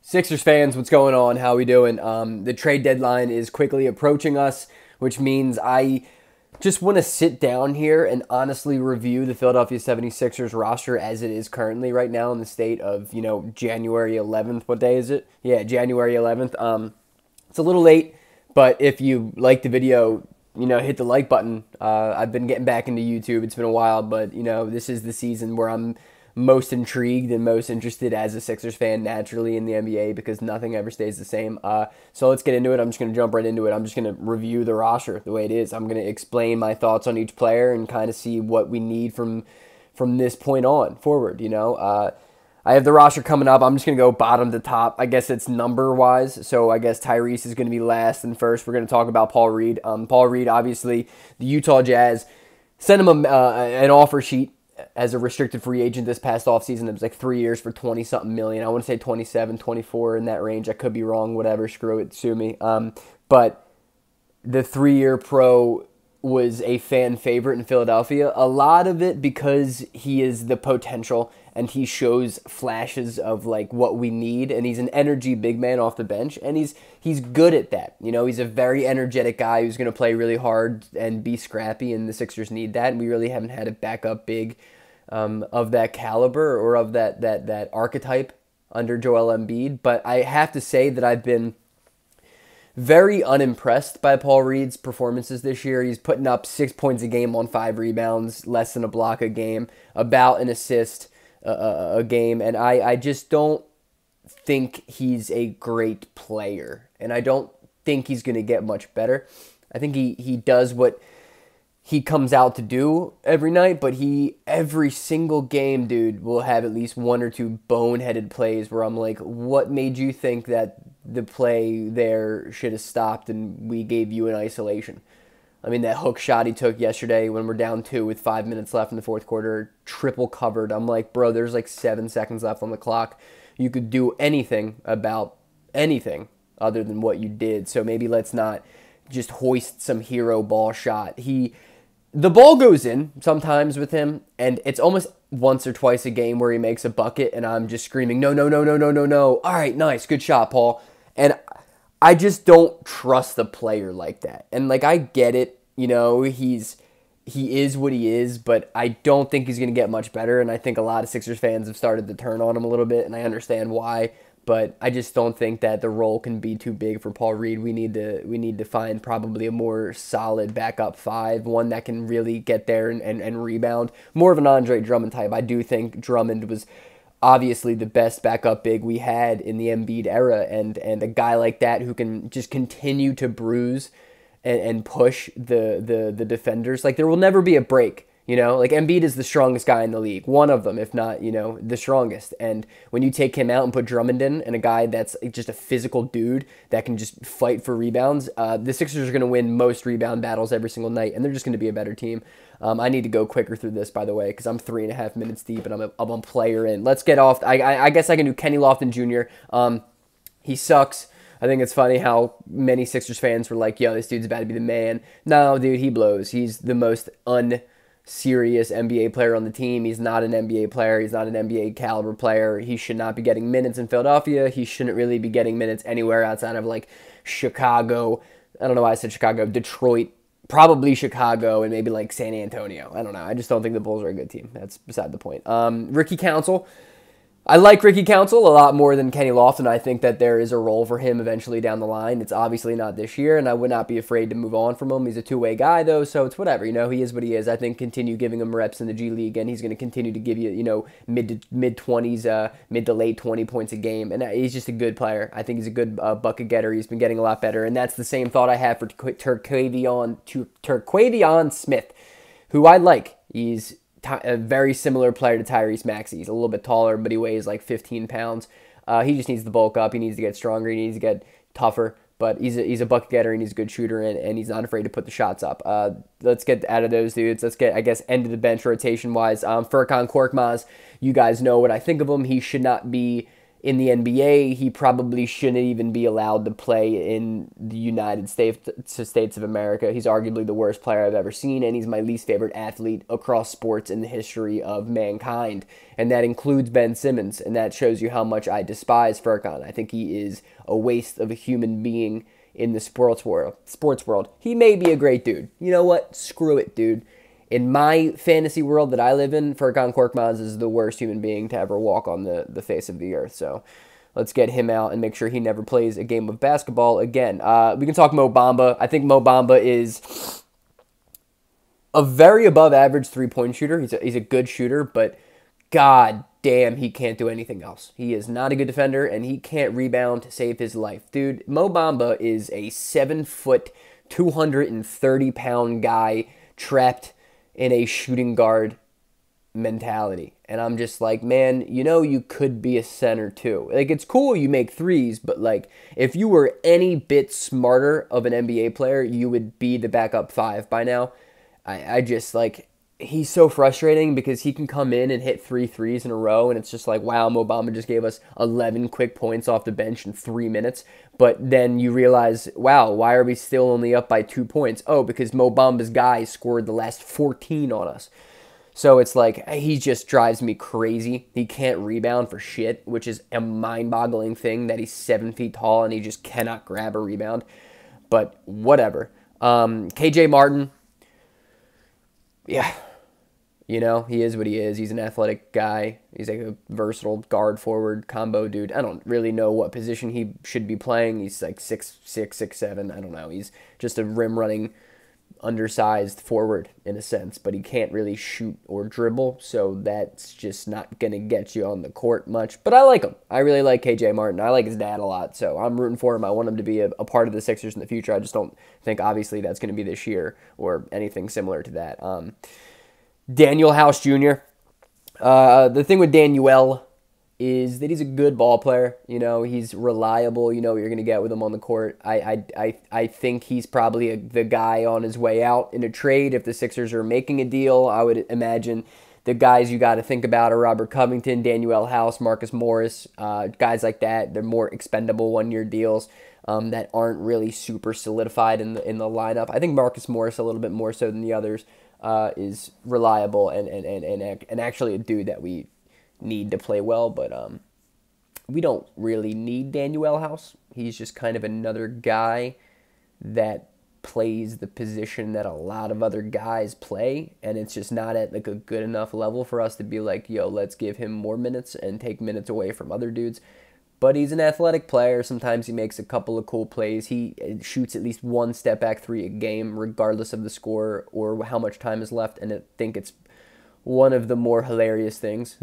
Sixers fans, what's going on? How we doing? The trade deadline is quickly approaching us, which means I just want to sit down here and honestly review the Philadelphia 76ers roster as it is currently right now in the state of, January 11th. What day is it? Yeah, January 11th. It's a little late, but if you like the video, hit the like button. I've been getting back into YouTube. It's been a while, but, this is the season where I'm most intrigued and most interested as a Sixers fan naturally in the NBA because nothing ever stays the same. So let's get into it. I'm just going to jump right into it. I'm just going to review the roster the way it is. I'm going to explain my thoughts on each player and kind of see what we need from this point on forward. I have the roster coming up. I'm just going to go bottom to top. I guess it's number-wise. So I guess Tyrese is going to be last and first. We're going to talk about Paul Reed. Paul Reed, obviously, the Utah Jazz sent him an offer sheet as a restricted free agent this past offseason. It was like 3 years for 20-something million. I want to say 27, 24 in that range. I could be wrong. Whatever. Screw it. Sue me. But the 3-year pro was a fan favorite in Philadelphia. A lot of it because he is the potential and he shows flashes of like what we need, and he's an energy big man off the bench, and he's good at that. He's a very energetic guy who's going to play really hard and be scrappy, and the Sixers need that, and we really haven't had a backup big of that caliber or of that archetype under Joel Embiid. But I have to say that I've been very unimpressed by Paul Reed's performances this year. He's putting up 6 points a game on 5 rebounds, less than a block a game, about an assist a game, and I just don't think he's a great player, and I don't think he's going to get much better. I think he does what he comes out to do every night, but every single game, dude, will have at least one or two boneheaded plays where I'm like, what made you think that the play there should have stopped and we gave you an isolation? I mean, that hook shot he took yesterday when we're down 2 with 5 minutes left in the fourth quarter, triple covered. I'm like, bro, there's like 7 seconds left on the clock. You could do anything about anything other than what you did. So maybe let's not just hoist some hero ball shot. The ball goes in sometimes with him, and it's almost once or twice a game where he makes a bucket, and I'm just screaming, no, no, no, no, no, no, no. All right, nice, good shot, Paul. And I just don't trust the player like that. And like, I get it, he is what he is, but I don't think he's going to get much better. And I think a lot of Sixers fans have started to turn on him a little bit, and I understand why. But I just don't think that the role can be too big for Paul Reed. We need to find probably a more solid backup 5, one that can really get there and rebound. More of an Andre Drummond type. I do think Drummond was obviously the best backup big we had in the Embiid era, and a guy like that who can just continue to bruise and push the defenders. Like, there will never be a break. Like, Embiid is the strongest guy in the league. One of them, if not, the strongest. And when you take him out and put Drummond in, and a guy that's just a physical dude that can just fight for rebounds, the Sixers are going to win most rebound battles every single night, and they're just going to be a better team. I need to go quicker through this, by the way, because I'm 3.5 minutes deep, and I'm a player in. Let's get off. I guess I can do Kenny Lofton Jr. He sucks. I think it's funny how many Sixers fans were like, yo, this dude's about to be the man. No, dude, he blows. He's the most unserious NBA player on the team. He's not an NBA player. He's not an NBA caliber player. He should not be getting minutes in Philadelphia. He shouldn't really be getting minutes anywhere outside of like Chicago. I don't know why I said Chicago. Detroit. Probably Chicago and maybe like San Antonio. I don't know. I just don't think the Bulls are a good team. That's beside the point. Ricky Council. I like Ricky Council a lot more than Kenny Lofton. I think that there is a role for him eventually down the line. It's obviously not this year, and I would not be afraid to move on from him. He's a two-way guy, though, so it's whatever. He is what he is. I think continue giving him reps in the G League, and he's going to continue to give you, mid-20s, mid to late 20 points a game, and he's just a good player. I think he's a good bucket getter. He's been getting a lot better, and that's the same thought I have for Terquavion Smith, who I like. He's a very similar player to Tyrese Maxey. He's a little bit taller, but he weighs like 15 pounds. He just needs to bulk up. He needs to get stronger. He needs to get tougher. But he's a bucket getter, and he's a good shooter, and he's not afraid to put the shots up. Let's get out of those dudes. Let's get, I guess, end of the bench rotation-wise. Furkan Korkmaz, you guys know what I think of him. He should not be in the NBA, he probably shouldn't even be allowed to play in the United States of America. He's arguably the worst player I've ever seen, and he's my least favorite athlete across sports in the history of mankind. And that includes Ben Simmons, and that shows you how much I despise Furkan. I think he is a waste of a human being in the sports world. He may be a great dude. You know what? Screw it, dude. In my fantasy world that I live in, Furkan Korkmaz is the worst human being to ever walk on the face of the earth. So let's get him out and make sure he never plays a game of basketball again. We can talk Mo Bamba. I think Mo Bamba is a very above average three-point shooter. He's a good shooter, but god damn, he can't do anything else. He is not a good defender, and he can't rebound to save his life. Dude, Mo Bamba is a 7-foot, 230-pound guy trapped in a shooting guard mentality. And I'm just like, man, you know, you could be a center too. Like, it's cool you make threes, but like, if you were any bit smarter of an NBA player, you would be the backup five by now. I just like, he's so frustrating because he can come in and hit 3 threes in a row, and it's just like, wow, Mo Bamba just gave us 11 quick points off the bench in 3 minutes. But then you realize, wow, why are we still only up by 2 points? Oh, because Mo Bamba's guys scored the last 14 on us. So it's like, he just drives me crazy. He can't rebound for shit, which is a mind-boggling thing that he's 7 feet tall and he just cannot grab a rebound. But whatever. KJ Martin, yeah. You know, he is what he is. He's an athletic guy. He's like a versatile guard forward combo dude. I don't really know what position he should be playing. He's like 6'6", 6'7". I don't know. He's just a rim-running, undersized forward in a sense, but he can't really shoot or dribble, so that's just not going to get you on the court much. But I like him. I really like KJ Martin. I like his dad a lot, so I'm rooting for him. I want him to be a part of the Sixers in the future. I just don't think, obviously, that's going to be this year or anything similar to that. Daniel House Jr. The thing with Daniel is that he's a good ball player. You know, he's reliable. You know what you're going to get with him on the court. I think he's probably the guy on his way out in a trade. If the Sixers are making a deal, I would imagine the guys you got to think about are Robert Covington, Daniel House, Marcus Morris, guys like that. They're more expendable one-year deals that aren't really super solidified in the lineup. I think Marcus Morris a little bit more so than the others. Is reliable and actually a dude that we need to play well, but we don't really need Daniel House. He's just kind of another guy that plays the position that a lot of other guys play, and it's just not at like a good enough level for us to be like, yo, let's give him more minutes and take minutes away from other dudes. But he's an athletic player. Sometimes he makes a couple of cool plays. He shoots at least one step-back three a game, regardless of the score or how much time is left. And I think it's one of the more hilarious things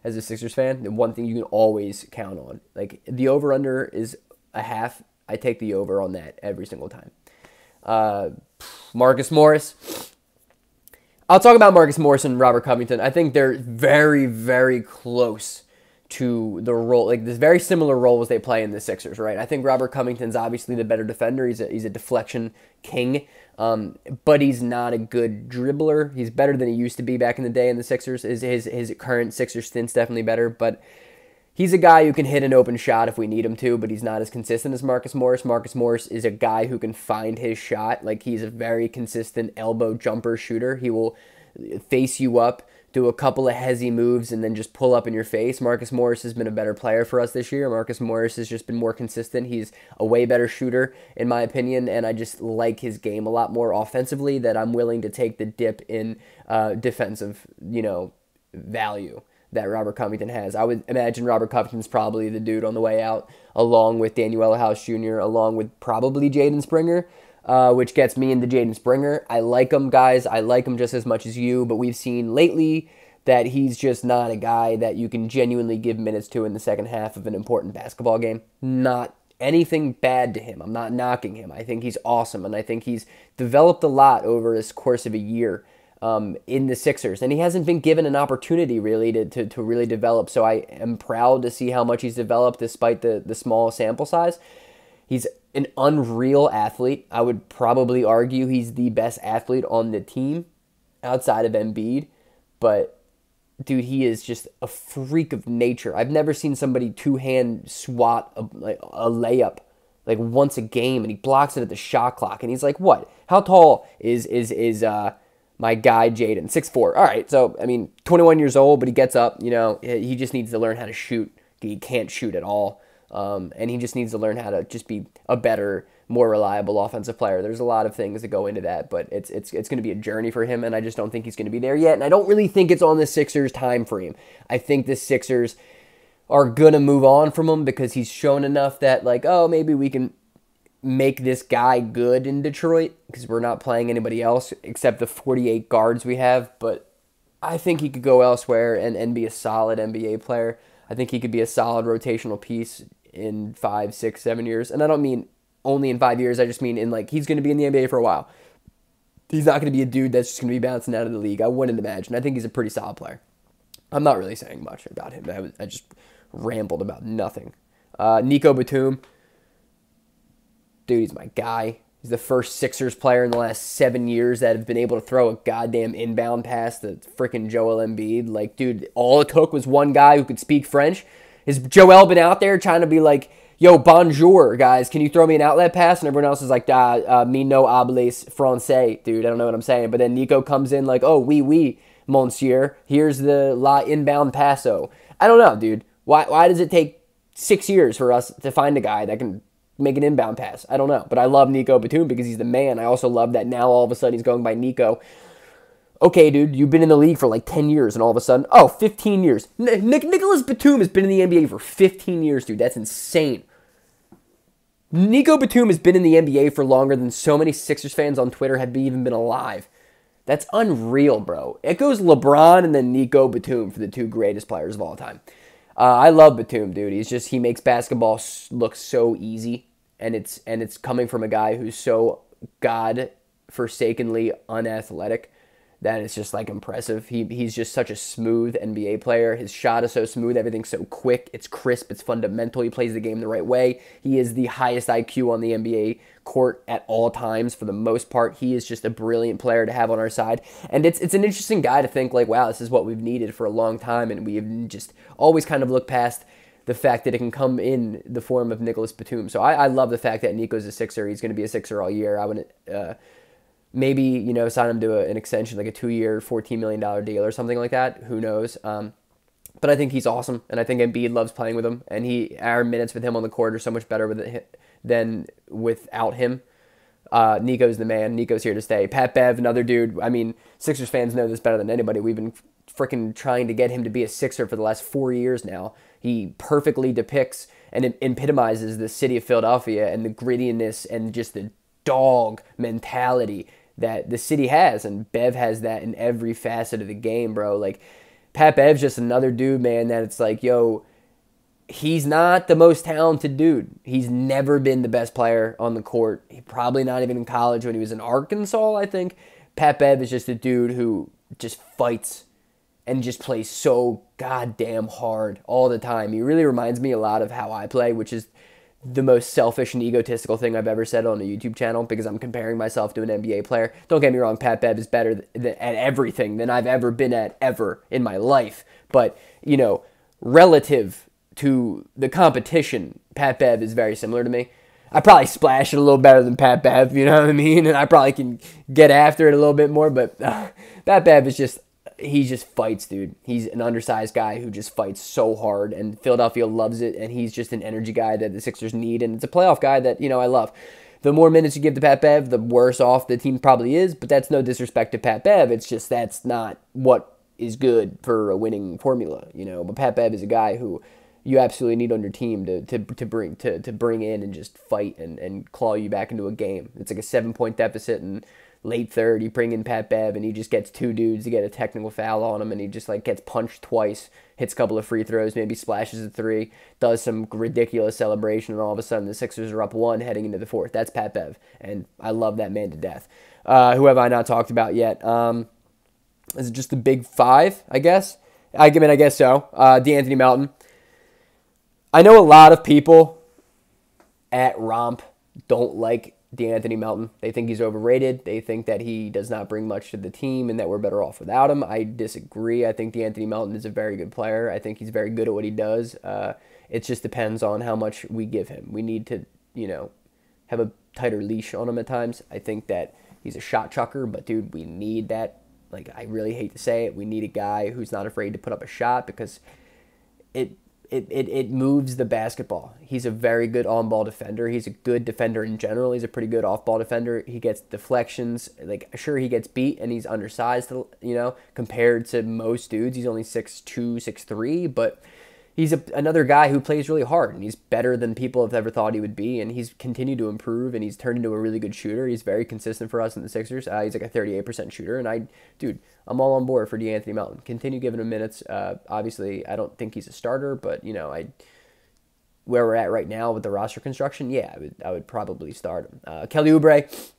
as a Sixers fan. The one thing you can always count on. Like, the over-under is a half. I take the over on that every single time. Marcus Morris. I'll talk about Marcus Morris and Robert Covington. I think they're very, very close to the role, like this very similar roles they play in the Sixers, right? I think Robert Covington's obviously the better defender. He's a deflection king, but he's not a good dribbler. He's better than he used to be back in the day in the Sixers. His current Sixers stint's definitely better, but he's a guy who can hit an open shot if we need him to, but he's not as consistent as Marcus Morris. Marcus Morris is a guy who can find his shot. Like, he's a very consistent elbow jumper shooter. He will face you up, do a couple of hezzy moves, and then just pull up in your face. Marcus Morris has been a better player for us this year. Marcus Morris has just been more consistent. He's a way better shooter, in my opinion, and I just like his game a lot more offensively, that I'm willing to take the dip in defensive, value that Robert Covington has. I would imagine Robert Covington's probably the dude on the way out, along with Daniel House Jr., along with probably Jaden Springer, which gets me into Jaden Springer. I like him, guys. I like him just as much as you, but we've seen lately that he's just not a guy that you can genuinely give minutes to in the second half of an important basketball game. Not anything bad to him. I'm not knocking him. I think he's awesome, and I think he's developed a lot over this course of a year in the Sixers, and he hasn't been given an opportunity really to really develop, so I am proud to see how much he's developed despite the small sample size. He's an unreal athlete. I would probably argue he's the best athlete on the team outside of Embiid, but dude, he is just a freak of nature. I've never seen somebody two-hand swat a layup like once a game, and he blocks it at the shot clock. And he's like, what? How tall is my guy Jaden? 6'4". All right, so I mean, 21 years old, but he gets up. You know, he just needs to learn how to shoot. He can't shoot at all, and he just needs to learn how to just be a better, more reliable offensive player. There's a lot of things that go into that, but it's going to be a journey for him, and I just don't think he's going to be there yet. And I don't really think it's on the Sixers' time frame. I think the Sixers are going to move on from him because he's shown enough that, like, oh, maybe we can make this guy good in Detroit because we're not playing anybody else except the 48 guards we have. But I think he could go elsewhere and be a solid NBA player. I think he could be a solid rotational piece in 5, 6, 7 years. And I don't mean only in 5 years. I just mean in, like, he's going to be in the NBA for a while. He's not going to be a dude that's just going to be bouncing out of the league. I wouldn't imagine. I think he's a pretty solid player. I'm not really saying much about him. I just rambled about nothing. Nico Batum. Dude, he's my guy. He's the first Sixers player in the last 7 years that have been able to throw a goddamn inbound pass to freaking Joel Embiid. Like, dude, all it took was one guy who could speak French. Has Joel been out there trying to be like, yo, bonjour, guys, can you throw me an outlet pass? And everyone else is like, me no hables français, dude, I don't know what I'm saying. But then Nico comes in like, oh, oui, monsieur, here's the la inbound passo. I don't know, dude. Why does it take 6 years for us to find a guy that can make an inbound pass? I don't know. But I love Nico Batum because he's the man. I also love that now all of a sudden he's going by Nico. Okay, dude, you've been in the league for like 10 years and all of a sudden, 15 years. Nicholas Batum has been in the NBA for 15 years, dude. That's insane. Nico Batum has been in the NBA for longer than so many Sixers fans on Twitter have even been alive. That's unreal, bro. It goes LeBron and then Nico Batum for the two greatest players of all time. I love Batum, dude. He makes basketball look so easy, and it's coming from a guy who's so God-forsakenly unathletic that it's just like impressive. He's just such a smooth NBA player. His shot is so smooth, everything's so quick, it's crisp, it's fundamental. He plays the game the right way. He is the highest IQ on the NBA court at all times for the most part. He is just a brilliant player to have on our side. And it's an interesting guy to think like, wow, this is what we've needed for a long time, and we have just always kind of looked past the fact that it can come in the form of Nicholas Batum. So I love the fact that Nico's a Sixer. He's going to be a Sixer all year. I would maybe, sign him to an extension, like a 2-year, $14 million deal or something like that. Who knows? But I think he's awesome, and I think Embiid loves playing with him, and our minutes with him on the court are so much better than without him. Nico's the man. Nico's here to stay. Pat Bev, another dude. I mean, Sixers fans know this better than anybody. We've been freaking trying to get him to be a Sixer for the last 4 years now. He perfectly depicts and epitomizes the city of Philadelphia and the grittiness and just the dog mentality that the city has, and Bev has that in every facet of the game, bro. Like, Pat Bev's just another dude, man, that it's like, yo, he's not the most talented dude. He's never been the best player on the court. He probably not even in college when he was in Arkansas, I think. Pat Bev is just a dude who just fights and just plays so goddamn hard all the time. He really reminds me a lot of how I play, which is the most selfish and egotistical thing I've ever said on a YouTube channel because I'm comparing myself to an NBA player. Don't get me wrong, Pat Bev is better at everything than I've ever been at ever in my life. But, relative to the competition, Pat Bev is very similar to me. I probably splash it a little better than Pat Bev, you know what I mean? And I probably can get after it a little bit more, but Pat Bev is just, he just fights, dude. He's an undersized guy who just fights so hard, and Philadelphia loves it, and he's just an energy guy that the Sixers need, and it's a playoff guy that, I love. The more minutes you give to Pat Bev, the worse off the team probably is, but that's no disrespect to Pat Bev. It's just that's not what is good for a winning formula, But Pat Bev is a guy who you absolutely need on your team to bring in and just fight and claw you back into a game. It's like a 7-point deficit, and late third, you bring in Pat Bev, and he just gets two dudes to get a technical foul on him, and he just gets punched twice, hits a couple of free throws, maybe splashes a three, does some ridiculous celebration, and all of a sudden the Sixers are up 1 heading into the fourth. That's Pat Bev, and I love that man to death. Who have I not talked about yet? Is it just the big five, I guess? I guess so. DeAnthony Melton. I know a lot of people at Romp don't like DeAnthony Melton. They think he's overrated. They think that he does not bring much to the team and that we're better off without him. I disagree. I think DeAnthony Melton is a very good player. I think he's very good at what he does. It just depends on how much we give him. We need to, have a tighter leash on him at times. I think that he's a shot chucker, but dude, we need that. Like, I really hate to say it. We need a guy who's not afraid to put up a shot because it moves the basketball. He's a very good on-ball defender. He's a good defender in general. He's a pretty good off-ball defender. He gets deflections. Like, sure, he gets beat and he's undersized, compared to most dudes. He's only 6'2", 6'3", but he's another guy who plays really hard, and he's better than people have ever thought he would be, and he's continued to improve, and he's turned into a really good shooter. He's very consistent for us in the Sixers. He's like a 38% shooter, and I'm all on board for DeAnthony Melton. Continue giving him minutes. Obviously, I don't think he's a starter, but, where we're at right now with the roster construction, yeah, I would probably start him. Kelly Oubre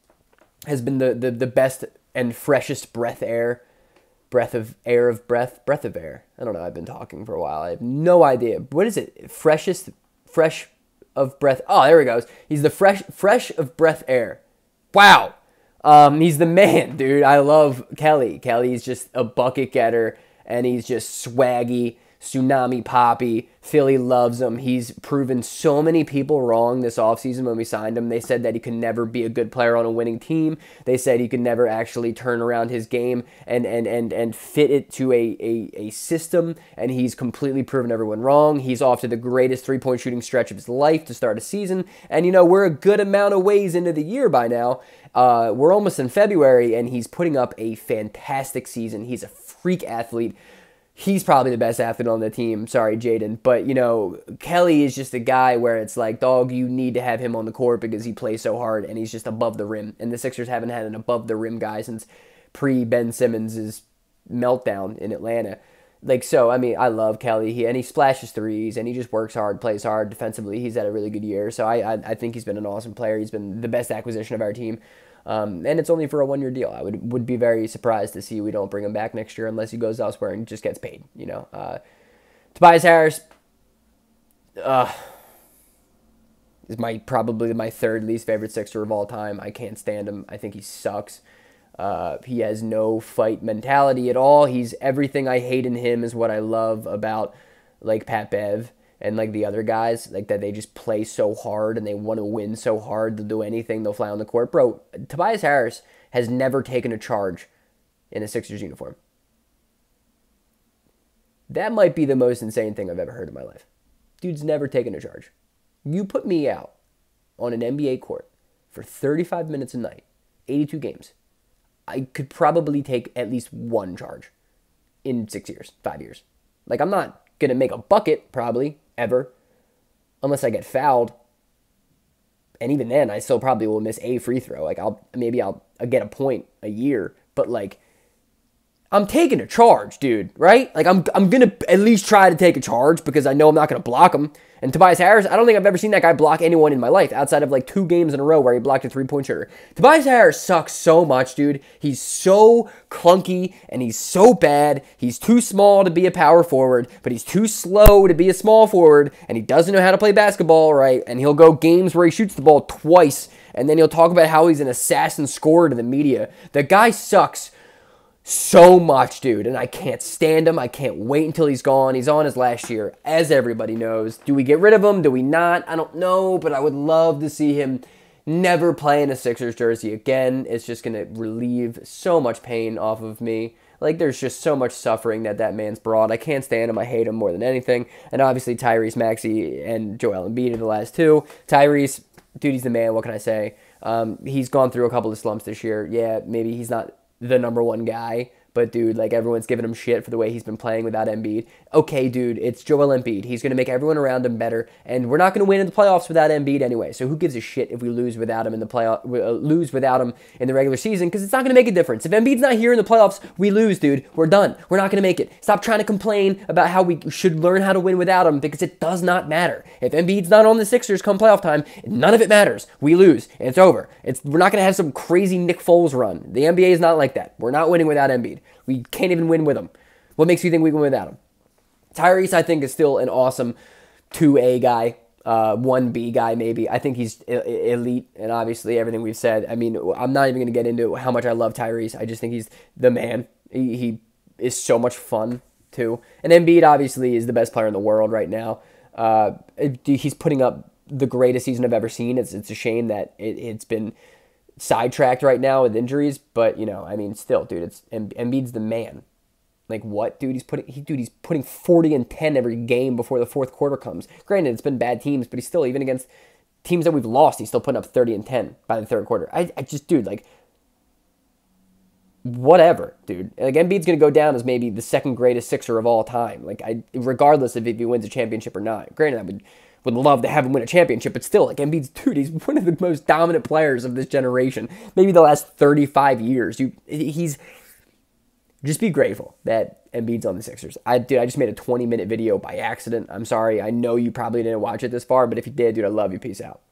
has been the best and freshest breath of air. I don't know. I've been talking for a while. I have no idea. What is it? Fresh of breath. Oh, there he goes. He's the fresh of breath air. Wow. He's the man, dude. I love Kelly. Kelly's just a bucket getter, and he's just swaggy, tsunami poppy. Philly loves him. He's proven so many people wrong this offseason when we signed him. They said that he could never be a good player on a winning team. They said he could never actually turn around his game and fit it to a system, and he's completely proven everyone wrong. He's off to the greatest three-point shooting stretch of his life to start a season, and we're a good amount of ways into the year by now. We're almost in February, and he's putting up a fantastic season. He's a freak athlete. He's probably the best athlete on the team. Sorry, Jaden. But, Kelly is just a guy where it's like, dog, you need to have him on the court because he plays so hard and he's just above the rim. And the Sixers haven't had an above-the-rim guy since pre-Ben Simmons' meltdown in Atlanta. I love Kelly. He splashes threes, and he just works hard, plays hard. Defensively, he's had a really good year. So I think he's been an awesome player. He's been the best acquisition of our team. And it's only for a one-year deal. I would be very surprised to see we don't bring him back next year unless he goes elsewhere and just gets paid. Tobias Harris is probably my third least favorite Sixer of all time. I can't stand him. I think he sucks. He has no fight mentality at all. He's everything I hate in him is what I love about Pat Bev and the other guys, that they just play so hard and they want to win so hard. They'll do anything. They'll fly on the court. Bro, Tobias Harris has never taken a charge in a Sixers uniform. That might be the most insane thing I've ever heard in my life. Dude's never taken a charge. You put me out on an NBA court for 35 minutes a night, 82 games. I could probably take at least one charge in 6 years, 5 years. I'm not going to make a bucket, probably, ever, unless I get fouled. And even then, I still probably will miss a free throw. I'll get a point a year, but I'm taking a charge, dude, right? I'm going to at least try to take a charge because I know I'm not going to block him. And Tobias Harris, I don't think I've ever seen that guy block anyone in my life outside of 2 games in a row where he blocked a three-point shooter. Tobias Harris sucks so much, dude. He's so clunky and he's so bad. He's too small to be a power forward, but he's too slow to be a small forward, and he doesn't know how to play basketball, right? And he'll go games where he shoots the ball twice, and then he'll talk about how he's an assassin scorer to the media. The guy sucks so much, dude, and I can't stand him. I can't wait until he's gone. He's on his last year, as everybody knows. Do we get rid of him? Do we not? I don't know, but I would love to see him never play in a Sixers jersey again. It's just going to relieve so much pain off of me. There's just so much suffering that man's brought. I can't stand him. I hate him more than anything. And obviously, Tyrese Maxey and Joel Embiid are the last two. Tyrese, dude, he's the man. What can I say? He's gone through a couple of slumps this year. Yeah, maybe he's not the number one guy, but dude, everyone's giving him shit for the way he's been playing without Embiid. Okay, dude, it's Joel Embiid. He's going to make everyone around him better, and we're not going to win in the playoffs without Embiid anyway. So who gives a shit if we lose without him in the lose without him in the regular season? Because it's not going to make a difference. If Embiid's not here in the playoffs, we lose, dude. We're done. We're not going to make it. Stop trying to complain about how we should learn how to win without him, because it does not matter. If Embiid's not on the Sixers come playoff time, none of it matters. We lose, and it's over. We're not going to have some crazy Nick Foles run. The NBA is not like that. We're not winning without Embiid. We can't even win with him. What makes you think we can win without him? Tyrese, I think, is still an awesome 2A guy. 1B guy maybe. I think he's elite, and obviously everything we've said. I mean, I'm not even going to get into how much I love Tyrese. I just think he's the man. He is so much fun too. And Embiid obviously is the best player in the world right now. He's putting up the greatest season I've ever seen. It's a shame that it's been sidetracked right now with injuries, but I mean, still, dude, Embiid's the man. Like what, dude? He's putting 40 and 10 every game before the fourth quarter comes. Granted, it's been bad teams, but he's still, even against teams that we've lost, he's still putting up 30 and 10 by the third quarter. I just, dude, like, whatever, dude. Like, Embiid's gonna go down as maybe the second greatest Sixer of all time. Like, regardless of if he wins a championship or not. Granted, I would love to have him win a championship, but still, like, Embiid's, dude, he's one of the most dominant players of this generation. Maybe the last 35 years. Just be grateful that Embiid's on the Sixers. I just made a 20-minute video by accident. I'm sorry. I know you probably didn't watch it this far, but if you did, dude, I love you. Peace out.